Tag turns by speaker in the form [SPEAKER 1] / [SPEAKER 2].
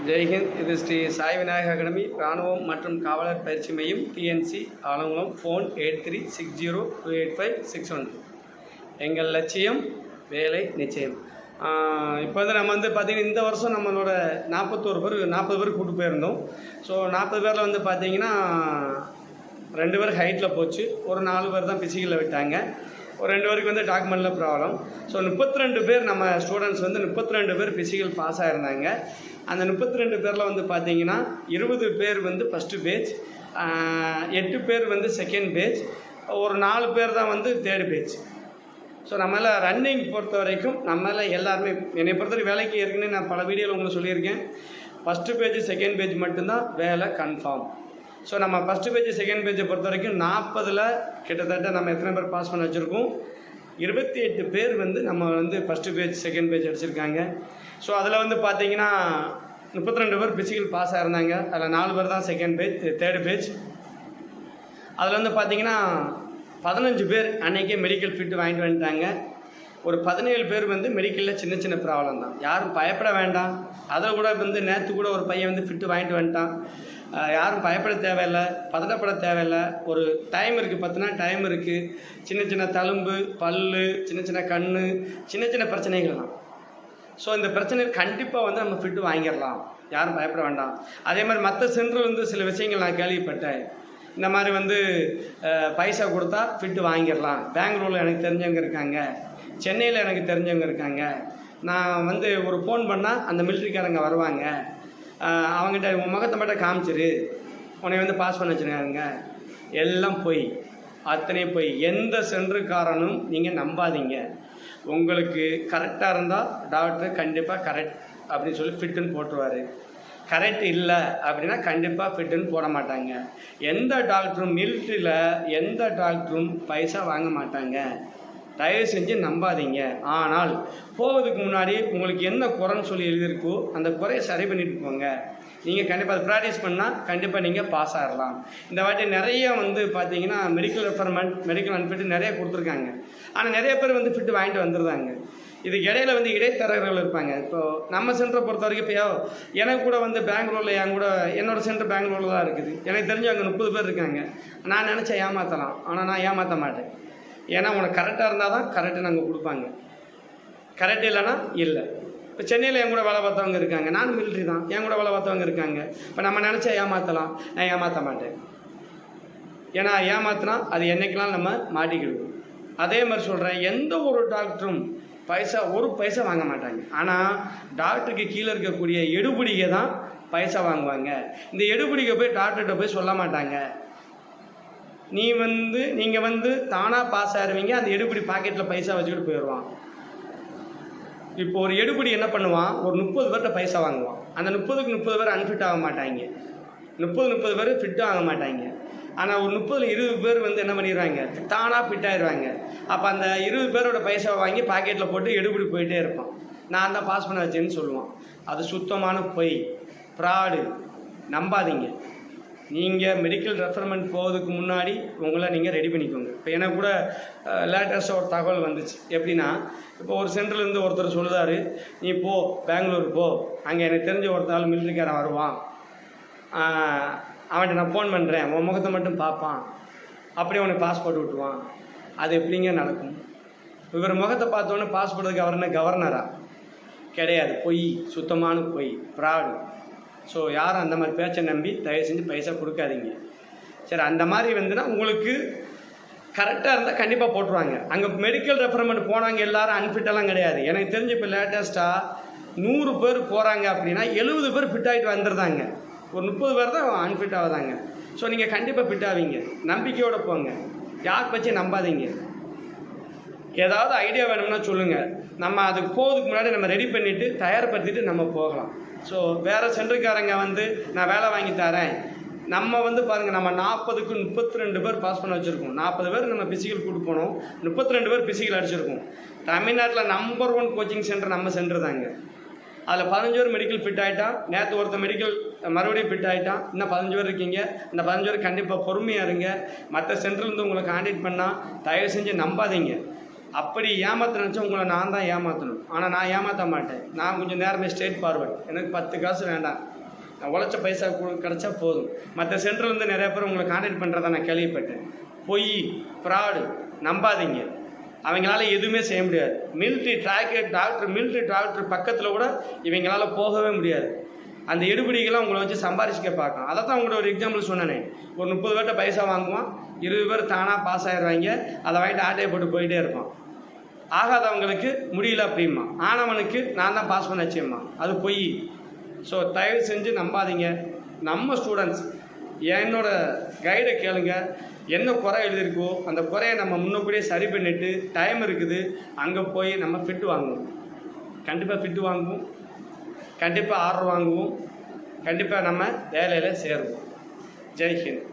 [SPEAKER 1] ஜெய்ஹிந்த். இது ஸ்ரீ சாய் விநாயக அகாடமி இராணுவம் மற்றும் காவலர் பயிற்சி மையம் டிஎன்சி ஆலங்குளம். ஃபோன் 8360285612. எங்கள் லட்சியம் வேலை நிச்சயம். இப்போ நம்ம பார்த்திங்கன்னா இந்த வருஷம் நம்மளோட 40 பேர் கூட்டு போயிருந்தோம். ஸோ 40 பேரில் பார்த்திங்கன்னா 2 பேர் ஹைட்டில் போச்சு, ஒரு 4 பேர் தான் பிசிக்கலில் விட்டாங்க, ஒரு 2 பேருக்கு டாக்குமெண்ட்டில் ப்ராப்ளம். ஸோ 32 பேர் நம்ம ஸ்டூடெண்ட்ஸ் 32 பேர் பிசிக்கல் பாஸ் ஆகிருந்தாங்க. அந்த 32 பேரில் பார்த்திங்கன்னா 20 பேர் ஃபஸ்ட்டு பேட்ச், 8 பேர் செகண்ட் பேட்ச், ஒரு 4 பேர் தான் தேர்டு பேட்ச். ஸோ நம்மளால் ரன்னிங் பொறுத்த வரைக்கும் நம்மளால் எல்லாருமே என்னை பொறுத்தவரை வேலைக்கு ஏற்கனவே நான் பல வீடியோவில் உங்களுக்கு சொல்லியிருக்கேன். ஃபஸ்ட்டு பேஜ் செகண்ட் பேஜ் மட்டும்தான் வேலை கன்ஃபார்ம். ஸோ நம்ம ஃபஸ்ட்டு பேஜ் செகண்ட் பேஜை பொறுத்த வரைக்கும் 40ல் கிட்டத்தட்ட நம்ம எத்தனை பேர் பாஸ் பண்ண வச்சுருக்கோம்? 28 பேர் நம்ம ஃபஸ்ட்டு பேஜ் செகண்ட் பேஜ் அடிச்சிருக்காங்க. ஸோ அதில் பார்த்திங்கன்னா 32 பேர் பிசிக்கல் பாஸ் ஆகிருந்தாங்க. அதில் 4 பேர் தான் செகண்ட் பேஜ் தேர்டு பேஜ். அதில் பார்த்திங்கன்னா 15 பேர் அன்றைக்கே மெடிக்கல் ஃபிட்டு வாங்கிட்டு வந்துட்டாங்க. ஒரு 17 பேர் மெடிக்கலில் சின்ன சின்ன ப்ராப்ளம் தான். யாரும் பயப்பட வேண்டாம். அதில் கூட நேற்று கூட ஒரு பையன் ஃபிட்டு வாங்கிட்டு வந்துட்டான். யாரும் பயப்பட தேவையில்லை, பதட்டப்பட தேவையில்லை. ஒரு டைம் இருக்குது, 10 நாள் டைம் இருக்குது. சின்ன சின்ன தழும்பு, பல், சின்ன சின்ன கண், சின்ன சின்ன பிரச்சனைகள் தான். ஸோ இந்த பிரச்சனை கண்டிப்பாக நம்ம ஃபிட்டு வாங்கிடலாம், யாரும் பயப்பட வேண்டாம். அதே மாதிரி மற்ற சென்டர் சில விஷயங்கள் நான் கேள்விப்பட்டேன். இந்த மாதிரி பைசா கொடுத்தா ஃபிட்டு வாங்கிடலாம். பெங்களூரில் எனக்கு தெரிஞ்சவங்க இருக்காங்க, சென்னையில் எனக்கு தெரிஞ்சவங்க இருக்காங்க. நான் ஒரு ஃபோன் பண்ணால் அந்த மிலிட்ரிக்காரங்க வருவாங்க, அவங்ககிட்ட உன் முகத்தை மட்டும் காமிச்சிரு, உன்னை பாஸ் பண்ண வச்சுருக்காங்க. எல்லாம் போய், அத்தனை போய். எந்த சென்டருக்காரனும் நீங்கள் நம்பாதீங்க. உங்களுக்கு கரெக்டாக இருந்தால் டாக்டர் கண்டிப்பாக கரெக்ட் அப்படின்னு சொல்லி ஃபிட்டுன்னு போட்டுருவார். கரெக்ட் இல்லை அப்படின்னா கண்டிப்பாக ஃபிட்டுன்னு போட மாட்டாங்க. எந்த டாக்டரும் மிலிட்ரியில் எந்த டாக்டரும் பைசா வாங்க மாட்டாங்க. தயவு செஞ்சு நம்பாதீங்க. ஆனால் போவதுக்கு முன்னாடி உங்களுக்கு என்ன குறைன்னு சொல்லி எழுதியிருக்கோ அந்த குறையை சரி பண்ணிட்டு போங்க. நீங்கள் கண்டிப்பாக அதை ப்ராக்டிஸ் பண்ணால் கண்டிப்பாக நீங்கள் பாஸ் ஆகலாம். இந்த வாட்டி நிறைய பார்த்தீங்கன்னா மெடிக்கல் ரெஃபர்மெண்ட், மெடிக்கல் அன்ஃபிட்டு நிறைய கொடுத்துருக்காங்க. ஆனால் நிறைய பேர் ஃபிட்டு வாங்கிட்டு வந்துடுறாங்க. இதுக்கு இடையில இடைத்தரகர்கள் இருப்பாங்க. இப்போது நம்ம சென்டரை பொறுத்த வரைக்கும் இப்போ எனக்கு கூட பெங்களூரில் என்னோடய சென்டர் பெங்களூரில் தான் இருக்குது. எனக்கு தெரிஞ்சு அங்கே 30 பேர் இருக்காங்க. நான் நினச்சேன் ஏமாற்றலாம், ஆனால் நான் ஏமாற்ற மாட்டேன். ஏன்னா உனக்கு கரெக்டாக இருந்தால் தான் கரெக்டு நாங்கள் கொடுப்பாங்க, கரெக்ட் இல்லைன்னா இல்லை. இப்போ சென்னையில் என் கூட வேலை பார்த்தவங்க இருக்காங்க, நான் மிலிட்ரி தான், என் கூட வேலை பார்த்தவங்க இருக்காங்க. இப்போ நம்ம நினச்சா ஏமாற்றலாம், நான் ஏமாற்ற மாட்டேன். ஏன்னா ஏமாத்தினா அது என்றைக்கெல்லாம் நம்ம மாட்டிக்கிடுவோம். அதே மாதிரி சொல்கிறேன், எந்த ஒரு டாக்டரும் ஒரு பைசா வாங்க மாட்டாங்க. ஆனால் டாக்டருக்கு கீழே இருக்கக்கூடிய எடுபிடிக்க தான் பைசா வாங்குவாங்க. இந்த எடுபிடிக்க போய் டாக்டர்கிட்ட போய் சொல்ல மாட்டாங்க. நீங்கள் தானாக பாஸ் ஆகிடுவீங்க. அந்த எடுபடி பாக்கெட்டில் பைசா வச்சுக்கிட்டு போயிடுவான். இப்போ ஒரு எடுபடி என்ன பண்ணுவான், ஒரு 30 பேர்கிட்ட பைசா வாங்குவான். அந்த 30க்கு 30 பேர் அன்ஃபிட் ஆக மாட்டாங்க, 30 பேர் ஃபிட்டு ஆக மாட்டாங்க. ஆனால் ஒரு 30ல் 20 பேர் என்ன பண்ணிடுவாங்க, தானாக ஃபிட் ஆகிடுவாங்க. அப்போ அந்த 20 பேரோட பைசாவை வாங்கி பாக்கெட்டில் போட்டு எடுபடி போயிட்டே இருப்பான். நான் தான் பாஸ் பண்ண வச்சேன்னு சொல்லுவான். அது சுத்தமான பொய், ஃப்ராடு. நம்பாதீங்க. நீங்கள் மெடிக்கல் ரெஃபர்மெண்ட் போகிறதுக்கு முன்னாடி உங்களை நீங்கள் ரெடி பண்ணிக்கோங்க. இப்போ எனக்கு கூட லேட்டஸ்ட்டாக ஒரு தகவல் வந்துச்சு. எப்படின்னா, இப்போ ஒரு சென்டர்லேருந்து ஒருத்தர் சொல்லுதார், நீ போ பெங்களூர் போ, அங்கே எனக்கு தெரிஞ்ச ஒருத்தாள் மிலிட்ரிக்காரன் வருவான், அவன்கிட்ட நான் ஃபோன் பண்ணுறேன், உன் முகத்தை மட்டும் பார்ப்பான், அப்படியே அவனுக்கு பாஸ்போர்ட் விட்டுருவான். அது எப்படிங்க நடக்கும்? இவர் முகத்தை பார்த்தோன்னே பாஸ்போர்ட்டுக்கு அவர் என்ன கவர்னரா? கிடையாது. பொய், சுத்தமான பொய், ஃப்ராடு. ஸோ யாரும் அந்த மாதிரி பேச்சை நம்பி தயவு செஞ்சு பைசா கொடுக்காதீங்க. சரி, அந்த மாதிரி உங்களுக்கு கரெக்டாக இருந்தால் கண்டிப்பாக போட்டுருவாங்க. அங்கே மெடிக்கல் ரெஃபர்மெண்ட் போனாங்க எல்லாரும் அன்ஃபிட்டெல்லாம் கிடையாது. எனக்கு தெரிஞ்சு இப்போ லேட்டஸ்ட்டாக 100 பேர் போகிறாங்க அப்படின்னா 70 பேர் ஃபிட் ஆகிட்டு வந்துடுறாங்க. ஒரு 30 பேர் தான் அன்ஃபிட் ஆகுதாங்க. ஸோ நீங்கள் கண்டிப்பாக ஃபிட் ஆவீங்க. நம்பிக்கையோடு போங்க, யார் பற்றி நம்பாதீங்க. ஏதாவது ஐடியா வேணும்னா சொல்லுங்கள், நம்ம அதுக்கு போகிறதுக்கு முன்னாடி நம்ம ரெடி பண்ணிவிட்டு தயார்படுத்திட்டு நம்ம போகலாம். ஸோ வேறு சென்டருக்காரங்க நான் வேலை வாங்கி தரேன், நம்ம பாருங்கள், நம்ம 40க்கு 32 பேர் பாஸ் பண்ண வச்சுருக்கோம். 40 பேர் நம்ம பிசிக்கல் கூட்டு போனோம், 32 பேர் பிசிக்கல் அடிச்சிருக்கோம். தமிழ்நாட்டில் நம்பர் 1 கோச்சிங் சென்டர் நம்ம சென்டர் தாங்க. அதில் 15 பேர் மெடிக்கல் ஃபிட் ஆகிட்டான். நேற்று ஒருத்தர் மெடிக்கல் மறுபடியும் ஃபிட் ஆகிட்டான். இன்னும் 15 பேர் இருக்கீங்க. இந்த 15 பேர் கண்டிப்பாக பொறுமையாக இருங்க. மற்ற சென்டர்லேருந்து உங்களை கான்டாக்ட் பண்ணால் தயவு செஞ்சு நம்பாதீங்க. அப்படி ஏமாற்ற நினச்சா உங்களை நான் தான் ஏமாற்றணும். ஆனால் நான் ஏமாற்ற மாட்டேன். நான் கொஞ்சம் நேரமே ஸ்ட்ரெயிட் ஃபார்வர்ட். எனக்கு 10 காசு வேண்டாம், நான் உழைச்ச பைசா கிடச்சா போதும். மற்ற சென்டர்லேருந்து நிறையா பேர் உங்களை கான்டாக்ட் பண்ணுறதா நான் கேள்விப்பட்டேன். பொய், ஃப்ராடு, நம்பாதீங்க. அவங்களால எதுவுமே செய்ய முடியாது. மிலிட்ரி டாக்டர் பக்கத்தில் கூட இவங்களால போகவே முடியாது. அந்த எடுபடிகளாம் உங்களை வச்சு சம்பாரிச்சிக்க பார்க்கலாம். அதை தான் உங்களோட ஒரு எக்ஸாம்பிள் சொன்னேனே. ஒரு 30 பேர்கிட்ட பைசா வாங்குவான், 20 பேர் தானாக பாஸ் ஆகிடுவாங்க, அதை வாங்கிட்டு ஆட்டையை போட்டு போயிட்டே இருப்பான். ஆகாதவங்களுக்கு முடியல அப்படிமா, ஆனவனுக்கு நான் தான் பாஸ் பண்ண வச்சேம்மா, அது பொய். ஸோ தயவு செஞ்சு நம்பாதீங்க. நம்ம ஸ்டூடெண்ட்ஸ் என்னோட கைடை கேளுங்க. என்ன குறை எழுதியிருக்கோ அந்த குறையை நம்ம முன்னக்கூடியே சரி பண்ணிவிட்டு டைம் இருக்குது அங்கே போய் நம்ம ஃபிட்டு வாங்குவோம். கண்டிப்பாக ஃபிட்டு வாங்குவோம், கண்டிப்பாக ஆர்டர் வாங்குவோம், கண்டிப்பாக நம்ம வேலையில் சேருவோம். ஜெய் ஹிந்த்.